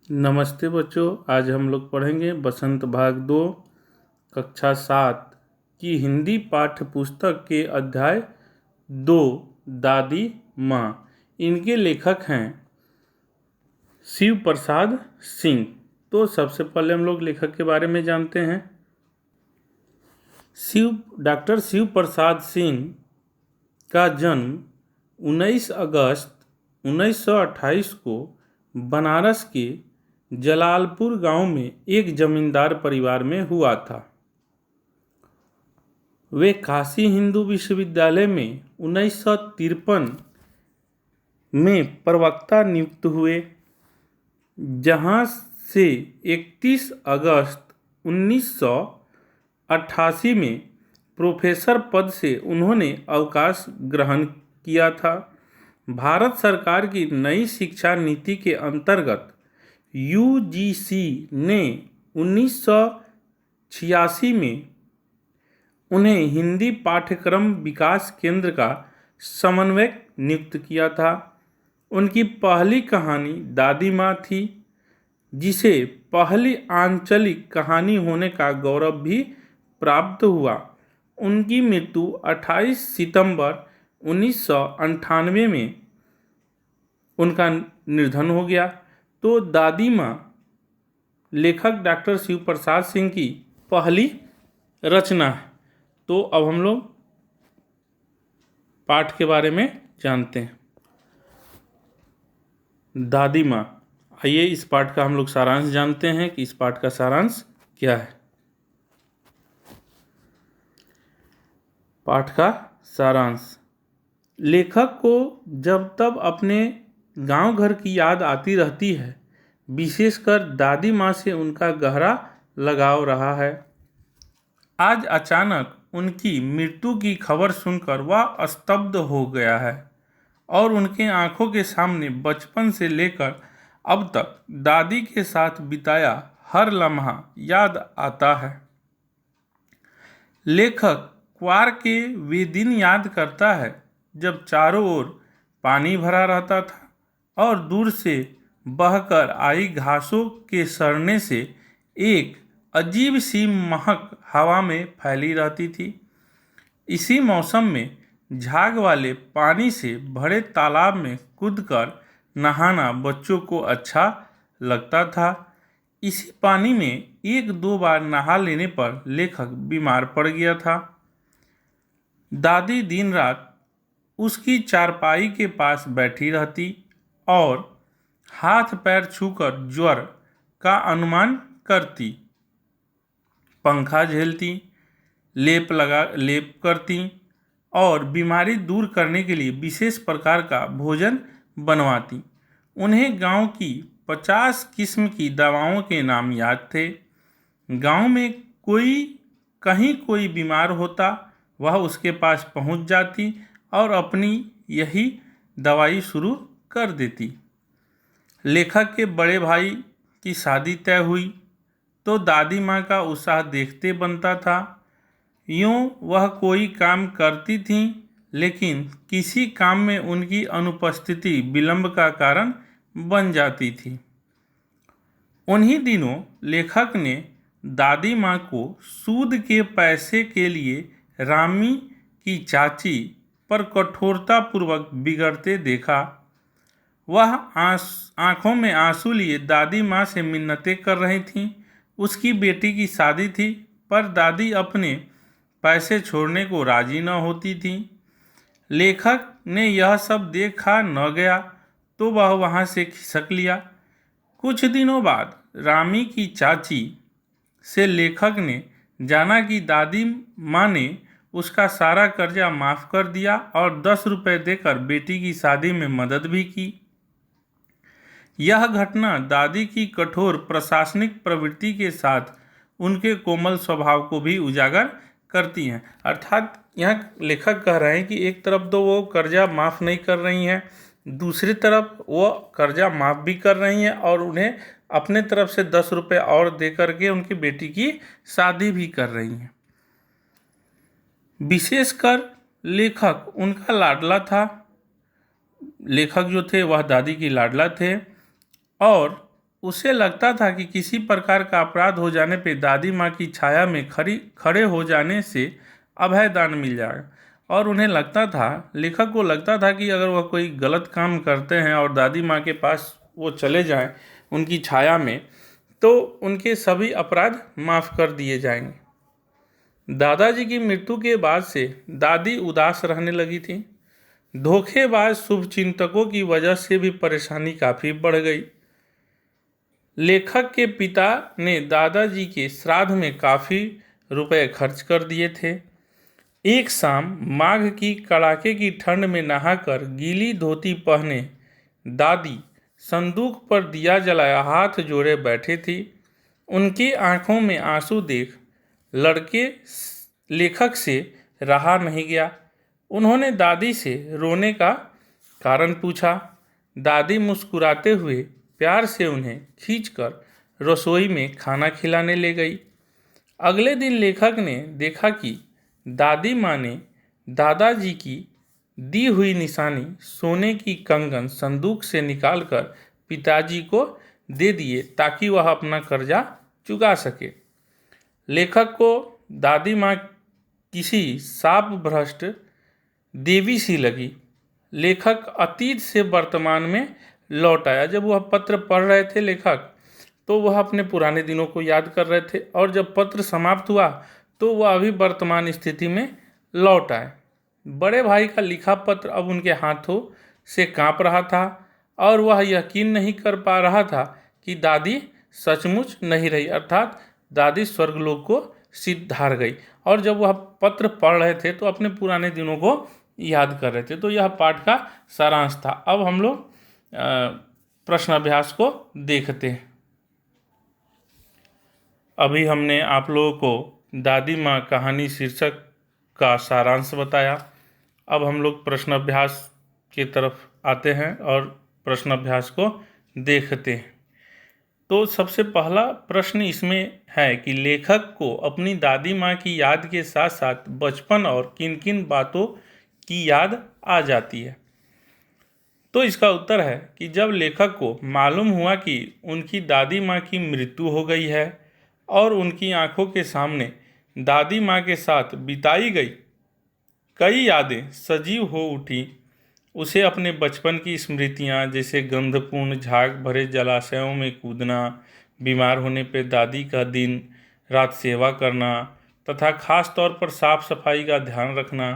नमस्ते बच्चों, आज हम लोग पढ़ेंगे बसंत भाग 2 कक्षा 7 की हिंदी पाठ्य पुस्तक के अध्याय 2 दादी माँ। इनके लेखक हैं शिव प्रसाद सिंह। तो सबसे पहले हम लोग लेखक के बारे में जानते हैं। डॉक्टर शिव प्रसाद सिंह का जन्म 19 अगस्त 1928 को बनारस के जलालपुर गांव में एक जमींदार परिवार में हुआ था। वे काशी हिंदू विश्वविद्यालय में 1953 में प्रवक्ता नियुक्त हुए, जहां से 31 अगस्त 1988 में प्रोफेसर पद से उन्होंने अवकाश ग्रहण किया था। भारत सरकार की नई शिक्षा नीति के अंतर्गत यूजीसी ने 1986 में उन्हें हिंदी पाठ्यक्रम विकास केंद्र का समन्वयक नियुक्त किया था। उनकी पहली कहानी दादी माँ थी, जिसे पहली आंचलिक कहानी होने का गौरव भी प्राप्त हुआ। उनकी मृत्यु 28 सितंबर 1998 में उनका निधन हो गया। तो दादी माँ लेखक डॉक्टर शिव प्रसाद सिंह की पहली रचना है। तो अब हम लोग पाठ के बारे में जानते हैं। दादी माँ। आइए इस पाठ का हम लोग सारांश जानते हैं कि इस पाठ का सारांश क्या है। पाठ का सारांश। लेखक को जब तब अपने गांव घर की याद आती रहती है, विशेषकर दादी माँ से उनका गहरा लगाव रहा है। आज अचानक उनकी मृत्यु की खबर सुनकर वह स्तब्ध हो गया है और उनके आंखों के सामने बचपन से लेकर अब तक दादी के साथ बिताया हर लम्हा याद आता है। लेखक क्वार के वे दिन याद करता है जब चारों ओर पानी भरा रहता था और दूर से बहकर आई घासों के सड़ने से एक अजीब सी महक हवा में फैली रहती थी। इसी मौसम में झाग वाले पानी से भरे तालाब में कूदकर नहाना बच्चों को अच्छा लगता था। इसी पानी में एक दो बार नहा लेने पर लेखक बीमार पड़ गया था। दादी दिन रात उसकी चारपाई के पास बैठी रहती और हाथ पैर छूकर ज्वर का अनुमान करती, पंखा झेलती, लेप करती और बीमारी दूर करने के लिए विशेष प्रकार का भोजन बनवाती। उन्हें गांव की 50 किस्म की दवाओं के नाम याद थे। गांव में कहीं कोई बीमार होता, वह उसके पास पहुंच जाती और अपनी यही दवाई शुरू कर देती। लेखक के बड़े भाई की शादी तय हुई तो दादी माँ का उत्साह देखते बनता था। यूँ वह कोई काम करती थीं, लेकिन किसी काम में उनकी अनुपस्थिति विलंब का कारण बन जाती थी। उन्हीं दिनों लेखक ने दादी माँ को सूद के पैसे के लिए रामी की चाची पर कठोरतापूर्वक बिगड़ते देखा। वह आंखों में आंसू लिए दादी माँ से मिन्नतें कर रही थीं। उसकी बेटी की शादी थी, पर दादी अपने पैसे छोड़ने को राजी न होती थी। लेखक ने यह सब देखा न गया तो वह वहाँ से खिसक लिया। कुछ दिनों बाद रामी की चाची से लेखक ने जाना कि दादी माँ ने उसका सारा कर्जा माफ़ कर दिया और 10 रुपये देकर बेटी की शादी में मदद भी की। यह घटना दादी की कठोर प्रशासनिक प्रवृत्ति के साथ उनके कोमल स्वभाव को भी उजागर करती हैं। अर्थात यहाँ लेखक कह रहे हैं कि एक तरफ तो वो कर्जा माफ़ नहीं कर रही हैं, दूसरी तरफ वो कर्जा माफ़ भी कर रही हैं और उन्हें अपने तरफ से 10 रुपये और दे करके उनकी बेटी की शादी भी कर रही हैं। विशेषकर लेखक उनका लाडला था। लेखक जो थे वह दादी की लाडला थे और उसे लगता था कि किसी प्रकार का अपराध हो जाने पे दादी माँ की छाया में खड़े हो जाने से अभय दान मिल जाएगा। और उन्हें लगता था, लेखक को लगता था कि अगर वह कोई गलत काम करते हैं और दादी माँ के पास वो चले जाएं उनकी छाया में, तो उनके सभी अपराध माफ़ कर दिए जाएंगे। दादाजी की मृत्यु के बाद से दादी उदास रहने लगी थी। धोखेबाज शुभचिंतकों की वजह से भी परेशानी काफ़ी बढ़ गई। लेखक के पिता ने दादाजी के श्राद्ध में काफ़ी रुपए खर्च कर दिए थे। एक शाम माघ की कड़ाके की ठंड में नहाकर गीली धोती पहने दादी संदूक पर दिया जलाया हाथ जोड़े बैठे थी। उनकी आंखों में आंसू देख लड़के लेखक से रहा नहीं गया। उन्होंने दादी से रोने का कारण पूछा। दादी मुस्कुराते हुए प्यार से उन्हें खींचकर रसोई में खाना खिलाने ले गई। अगले दिन लेखक ने देखा कि दादी माँ ने दादाजी की दी हुई निशानी सोने की कंगन संदूक से निकालकर पिताजी को दे दिए ताकि वह अपना कर्जा चुका सके। लेखक को दादी माँ किसी शाप भ्रष्ट देवी सी लगी। लेखक अतीत से वर्तमान में लौट आया। जब वह पत्र पढ़ रहे थे लेखक, तो वह अपने पुराने दिनों को याद कर रहे थे, और जब पत्र समाप्त हुआ तो वह अभी वर्तमान स्थिति में लौट आए। बड़े भाई का लिखा पत्र अब उनके हाथों से कांप रहा था और वह यकीन नहीं कर पा रहा था कि दादी सचमुच नहीं रही, अर्थात दादी स्वर्गलोक को सिधार गई। और जब वह पत्र पढ़ रहे थे तो अपने पुराने दिनों को याद कर रहे थे। तो यह पाठ का सारांश था। अब हम लोग प्रश्नाभ्यास को देखते हैं। अभी हमने आप लोगों को दादी माँ कहानी शीर्षक का सारांश बताया। अब हम लोग प्रश्नाभ्यास की तरफ आते हैं और प्रश्नाभ्यास को देखते हैं। तो सबसे पहला प्रश्न इसमें है कि लेखक को अपनी दादी माँ की याद के साथ साथ बचपन और किन किन बातों की याद आ जाती है। तो इसका उत्तर है कि जब लेखक को मालूम हुआ कि उनकी दादी माँ की मृत्यु हो गई है और उनकी आंखों के सामने दादी माँ के साथ बिताई गई कई यादें सजीव हो उठी, उसे अपने बचपन की स्मृतियाँ जैसे गंधपूर्ण झाग भरे जलाशयों में कूदना, बीमार होने पर दादी का दिन रात सेवा करना तथा खास तौर पर साफ सफाई का ध्यान रखना,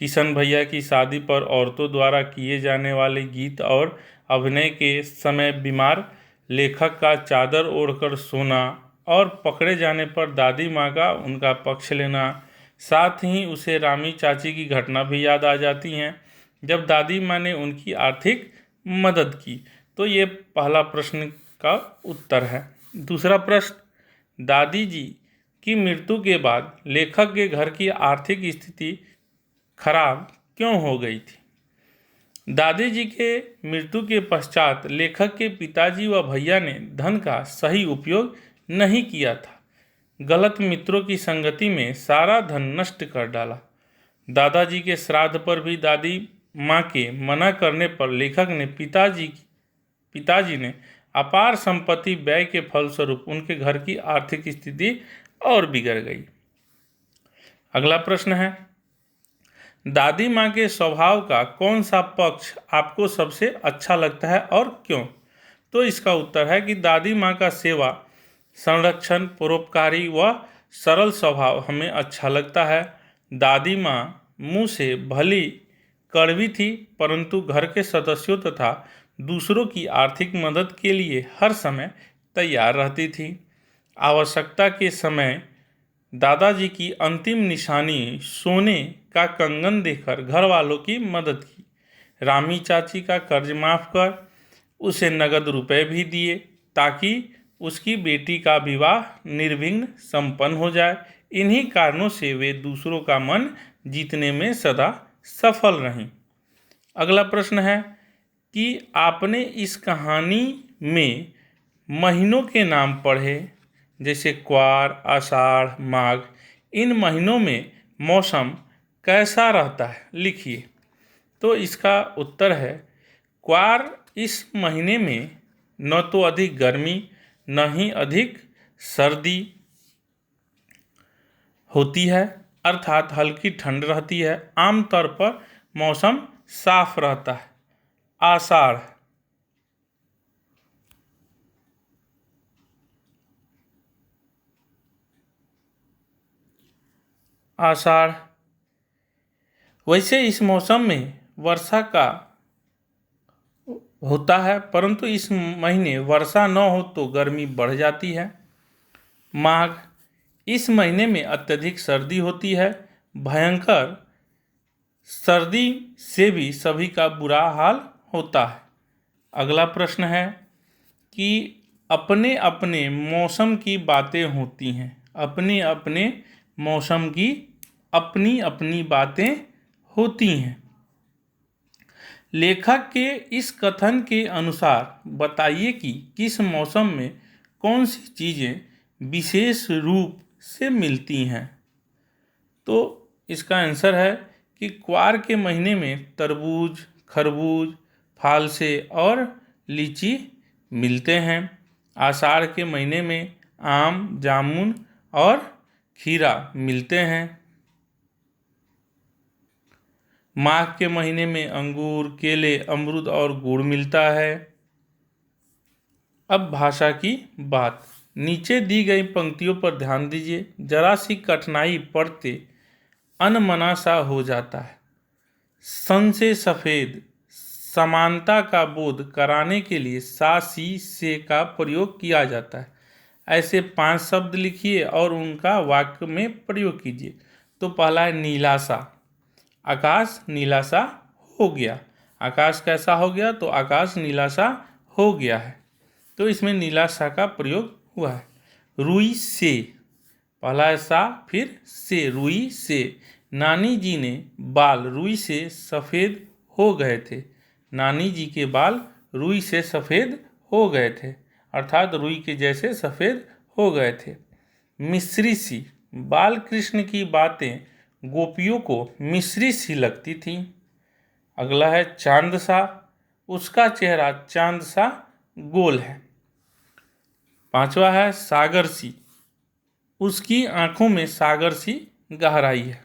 किशन भैया की शादी पर औरतों द्वारा किए जाने वाले गीत और अभिनय के समय बीमार लेखक का चादर ओढ़कर सोना और पकड़े जाने पर दादी माँ का उनका पक्ष लेना, साथ ही उसे रामी चाची की घटना भी याद आ जाती हैं जब दादी माँ ने उनकी आर्थिक मदद की। तो ये पहला प्रश्न का उत्तर है। दूसरा प्रश्न, दादी जी की मृत्यु के बाद लेखक के घर की आर्थिक स्थिति खराब क्यों हो गई थी? दादी जी के मृत्यु के पश्चात लेखक के पिताजी व भैया ने धन का सही उपयोग नहीं किया था। गलत मित्रों की संगति में सारा धन नष्ट कर डाला। दादाजी के श्राद्ध पर भी दादी माँ के मना करने पर लेखक ने पिताजी ने अपार संपत्ति व्यय के फलस्वरूप उनके घर की आर्थिक स्थिति और बिगड़ गई। अगला प्रश्न है, दादी माँ के स्वभाव का कौन सा पक्ष आपको सबसे अच्छा लगता है और क्यों? तो इसका उत्तर है कि दादी माँ का सेवा, संरक्षण, परोपकारी व सरल स्वभाव हमें अच्छा लगता है। दादी माँ मुँह से भली कड़वी थी, परंतु घर के सदस्यों तथा दूसरों की आर्थिक मदद के लिए हर समय तैयार रहती थी। आवश्यकता के समय दादाजी की अंतिम निशानी सोने का कंगन देकर घर वालों की मदद की। रामी चाची का कर्ज माफ कर उसे नगद रुपए भी दिए ताकि उसकी बेटी का विवाह निर्विघ्न संपन्न हो जाए। इन्हीं कारणों से वे दूसरों का मन जीतने में सदा सफल रहीं। अगला प्रश्न है कि आपने इस कहानी में महीनों के नाम पढ़े, जैसे क्वार, आषाढ़, माघ। इन महीनों में मौसम कैसा रहता है, लिखिए। तो इसका उत्तर है, क्वार इस महीने में न तो अधिक गर्मी न ही अधिक सर्दी होती है, अर्थात हल्की ठंड रहती है। आमतौर पर मौसम साफ रहता है। आषाढ़, आषाढ़ वैसे इस मौसम में वर्षा का होता है, परंतु इस महीने वर्षा न हो तो गर्मी बढ़ जाती है। माघ, इस महीने में अत्यधिक सर्दी होती है। भयंकर सर्दी से भी सभी का बुरा हाल होता है। अगला प्रश्न है कि अपने अपने मौसम की बातें होती हैं। अपने अपने मौसम की अपनी अपनी बातें होती हैं। लेखक के इस कथन के अनुसार बताइए कि किस मौसम में कौन सी चीज़ें विशेष रूप से मिलती हैं। तो इसका आंसर है कि क्वार के महीने में तरबूज, खरबूज, फालसे और लीची मिलते हैं। आषाढ़ के महीने में आम, जामुन और खीरा मिलते हैं। माघ के महीने में अंगूर, केले, अमरूद और गुड़ मिलता है। अब भाषा की बात। नीचे दी गई पंक्तियों पर ध्यान दीजिए। जरा सी कठिनाई पड़ते अनमना सा हो जाता है। सन से सफ़ेद, समानता का बोध कराने के लिए सा, सी, से का प्रयोग किया जाता है। ऐसे 5 शब्द लिखिए और उनका वाक्य में प्रयोग कीजिए। तो पहला है नीला सा। आकाश नीला सा हो गया। आकाश कैसा हो गया? तो आकाश नीला सा हो गया है। तो इसमें नीला सा का प्रयोग हुआ है। रुई से, पहला है सा फिर से, रुई से। नानी जी ने बाल रुई से सफ़ेद हो गए थे। नानी जी के बाल रुई से सफ़ेद हो गए थे, अर्थात रुई के जैसे सफ़ेद हो गए थे। मिश्री सी, बाल कृष्ण की बातें गोपियों को मिश्री सी लगती थी। अगला है चांद सा, उसका चेहरा चांद सा गोल है। पांचवा है सागर सी, उसकी आंखों में सागर सी गहराई है।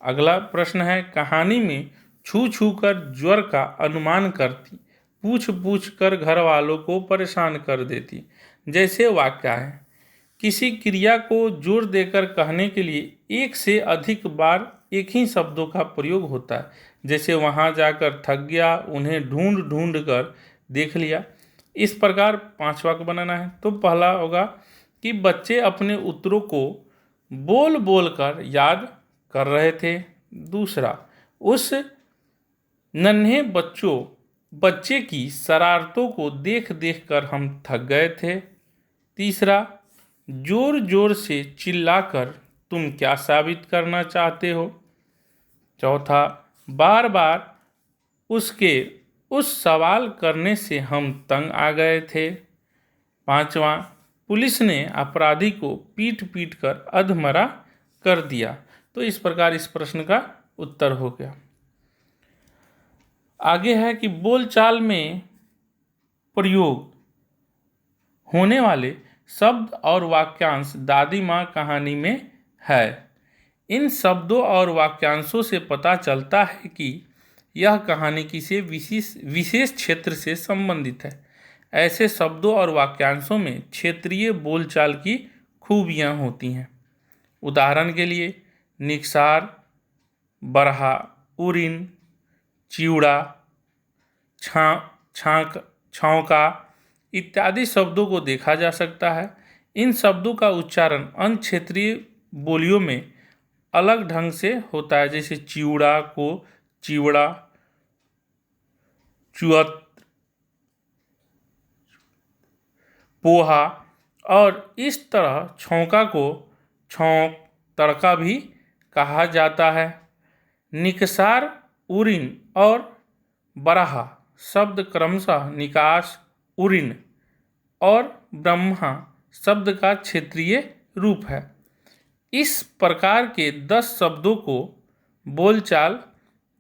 अगला प्रश्न है कहानी में छू छू कर ज्वर का अनुमान करती, पूछ पूछ कर घर वालों को परेशान कर देती। जैसे वाक्य है, किसी क्रिया को जोर देकर कहने के लिए एक से अधिक बार एक ही शब्दों का प्रयोग होता है। जैसे वहाँ जाकर थक गया, उन्हें ढूंढ ढूंढ कर देख लिया। इस प्रकार 5 वाक्य बनाना है। तो पहला होगा कि बच्चे अपने उत्तरों को बोल बोल कर याद कर रहे थे। दूसरा, उस नन्हे बच्चे की शरारतों को देख देख कर हम थक गए थे। तीसरा, जोर जोर से चिल्लाकर तुम क्या साबित करना चाहते हो। चौथा, बार बार उसके उस सवाल करने से हम तंग आ गए थे। पांचवा, पुलिस ने अपराधी को पीट पीट कर अधमरा कर दिया। तो इस प्रकार इस प्रश्न का उत्तर हो गया। आगे है कि बोलचाल में प्रयोग होने वाले शब्द और वाक्यांश दादी माँ कहानी में है। इन शब्दों और वाक्यांशों से पता चलता है कि यह कहानी किसी विशेष क्षेत्र से संबंधित है। ऐसे शब्दों और वाक्यांशों में क्षेत्रीय बोलचाल की खूबियाँ होती हैं। उदाहरण के लिए निकसार, बरहा, उरिन, चिवड़ा, छौंका इत्यादि शब्दों को देखा जा सकता है। इन शब्दों का उच्चारण अन्य क्षेत्रीय बोलियों में अलग ढंग से होता है। जैसे चिवड़ा को चिवड़ा, चुअत, पोहा और इस तरह छौंका को छौंक, तड़का भी कहा जाता है। निकसार, उरिन और बरहा शब्द क्रमशः निकास, उरिन और ब्रह्मा शब्द का क्षेत्रीय रूप है। इस प्रकार के 10 शब्दों को बोलचाल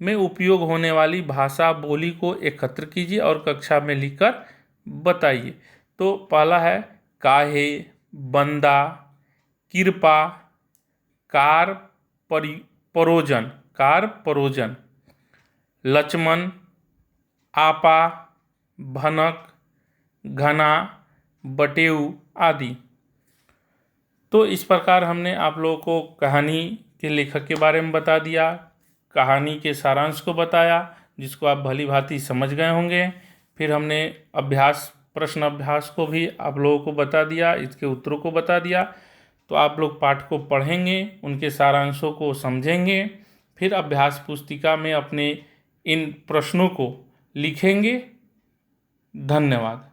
में उपयोग होने वाली भाषा बोली को एकत्र कीजिए और कक्षा में लिखकर बताइए। तो पहला है काहे, बंदा, कृपा, कार परोजन, कार परोजन, लक्ष्मण, आपा, भनक, घना, बटेऊ आदि। तो इस प्रकार हमने आप लोगों को कहानी के लेखक के बारे में बता दिया, कहानी के सारांश को बताया, जिसको आप भली भांति समझ गए होंगे। फिर हमने प्रश्न अभ्यास को भी आप लोगों को बता दिया, इसके उत्तरों को बता दिया। तो आप लोग पाठ को पढ़ेंगे, उनके सारांशों को समझेंगे, फिर अभ्यास पुस्तिका में अपने इन प्रश्नों को लिखेंगे। धन्यवाद।